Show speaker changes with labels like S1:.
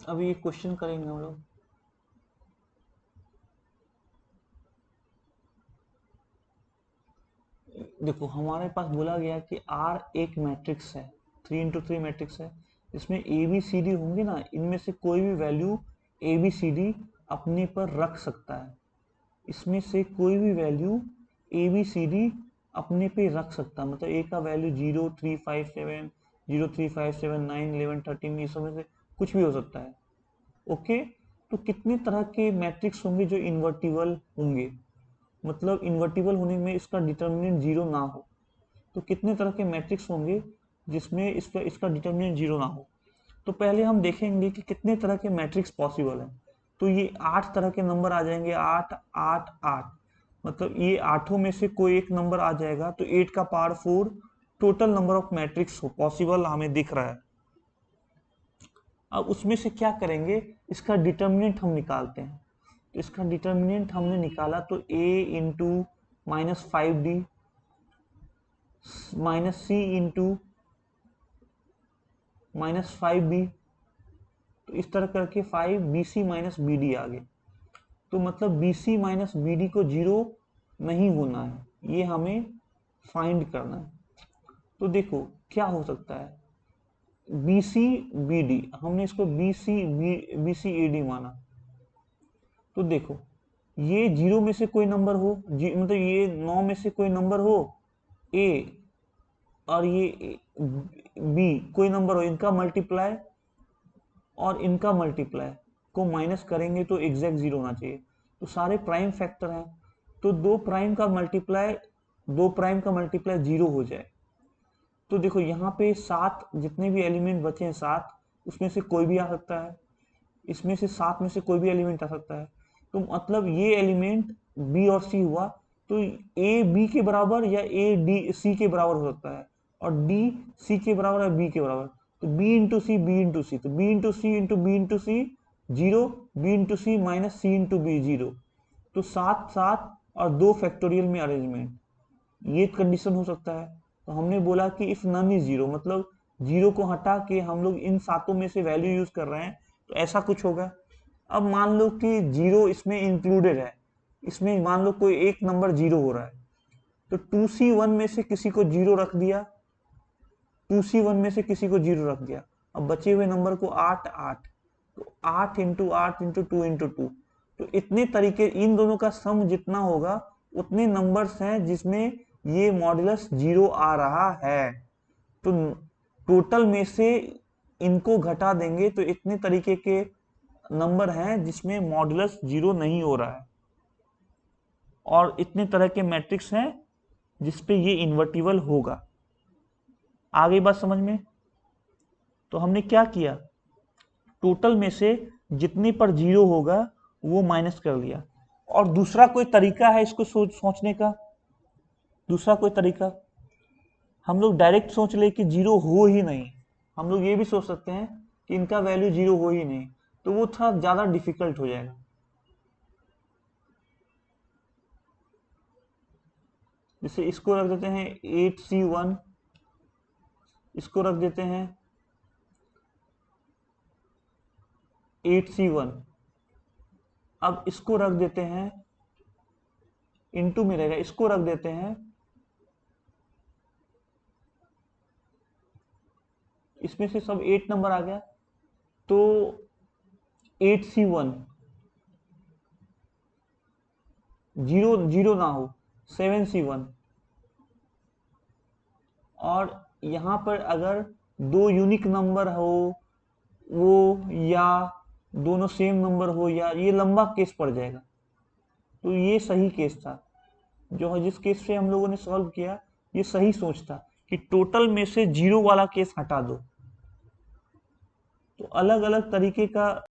S1: अभी ये क्वेश्चन करेंगे हम लोग। देखो हमारे पास बोला गया कि आर एक मैट्रिक्स है, 3 into 3 मैट्रिक्स है। इसमें ए बी सी डी होंगे ना, इनमें से कोई भी value A B C D अपने पर रख सकता है। इसमें से कोई भी value A B C D अपने पे रख सकता है। मतलब ए का वैल्यू 0 3 5 7, 0 3 5 7 9 11 13, ये सब में से कुछ भी हो सकता है। ओके, तो कितने तरह के मैट्रिक्स होंगे जो इन्वर्टिबल होंगे, मतलब इन्वर्टिबल होने में इसका डिटर्मिनेंट जीरो ना हो। तो कितने तरह के मैट्रिक्स होंगे जिसमें इसका इसका डिटर्मिनेंट जीरो ना हो। तो पहले हम देखेंगे कि कितने तरह के मैट्रिक्स पॉसिबल है। तो ये 8 तरह के नंबर आ जाएंगे, 8 8 8। मतलब ये आठों में से कोई एक नंबर आ जाएगा, तो 8 का power 4 total number of matrix हो पॉसिबल हमें दिख रहा है। अब उसमें से क्या करेंगे, इसका डिटर्मिनेंट हम निकालते हैं। तो इसका डिटर्मिनेंट हमने निकाला, तो ए इंटू -5d माइनस सी इंटू -5b, तो इस तरह करके 5bc-bd आ गए। तो मतलब bc माइनस bd को जीरो नहीं होना है, ये हमें फाइंड करना है। तो देखो क्या हो सकता है, bc bd, हमने इसको bc ad माना। तो देखो ये जीरो में से कोई नंबर हो, मतलब ये 9 में से कोई नंबर हो ए, और ये बी कोई नंबर हो, इनका मल्टीप्लाई और इनका मल्टीप्लाई को माइनस करेंगे तो एग्जैक्ट जीरो होना चाहिए। तो सारे प्राइम फैक्टर हैं, तो दो प्राइम का मल्टीप्लाई जीरो हो जाए। तो देखो यहाँ पे सात, जितने भी एलिमेंट बचे हैं सात, उसमें से कोई भी आ सकता है। इसमें से सात में से कोई भी एलिमेंट आ सकता है। तो मतलब ये एलिमेंट बी और सी हुआ, तो ए बी के बराबर या ए डी सी के बराबर हो सकता है, और डी सी के बराबर या बी के बराबर। तो बी इंटू सी, बी इंटू सी, तो बी इंटू सी इंटू बी इंटू सी जीरो, बी इंटू सी माइनस सी इंटू बी जीरो। तो सात सात और दो फैक्टोरियल में अरेंजमेंट, ये कंडीशन हो सकता है। तो हमने बोला कि इफ नन इज जीरो, मतलब जीरो को हटा के हम लोग इन सातों में से वैल्यू यूज कर रहे हैं, तो ऐसा कुछ होगा। अब मान लो कि जीरो इसमें इंक्लूडेड है, इसमें मान लो कोई एक नंबर जीरो हो रहा है, तो 2c1 में से किसी को जीरो रख दिया, 2c1 में से किसी को जीरो रख दिया। अब बचे हुए नंबर को 8 8, तो 8 इंटू 8 इंटू 2 इंटू 2, तो इतने तरीके, इन दोनों का सम जितना होगा उतने नंबर्स हैं जिसमें ये मॉडुलस जीरो आ रहा है। तो टोटल में से इनको घटा देंगे तो इतने तरीके के नंबर हैं जिसमें मॉडुलस जीरो नहीं हो रहा है, और इतने तरह के मैट्रिक्स हैं जिसपे ये इन्वर्टिबल होगा। आ गई बात समझ में? तो हमने क्या किया, टोटल में से जितने पर जीरो होगा वो माइनस कर लिया। और दूसरा कोई तरीका है इसको सोचने का, दूसरा कोई तरीका, हम लोग डायरेक्ट सोच ले कि जीरो हो ही नहीं। हम लोग ये भी सोच सकते हैं कि इनका वैल्यू जीरो हो ही नहीं, तो वो थोड़ा ज्यादा डिफिकल्ट हो जाएगा। जैसे इसको रख देते हैं 8c1, इसको रख देते हैं 8c1, अब इसको रख देते हैं, इनटू में रहेगा, इसको रख देते हैं, इसमें से सब 8 नंबर आ गया, तो 8c1 जीरो जीरो ना हो, 7c1। और यहाँ पर अगर दो यूनिक नंबर हो वो, या दोनों सेम नंबर हो, या ये लंबा केस पड़ जाएगा। तो ये सही केस था, जो जिस केस से हम लोगों ने सॉल्व किया, ये सही सोच था कि टोटल में से जीरो वाला केस हटा दो। तो अलग अलग तरीके का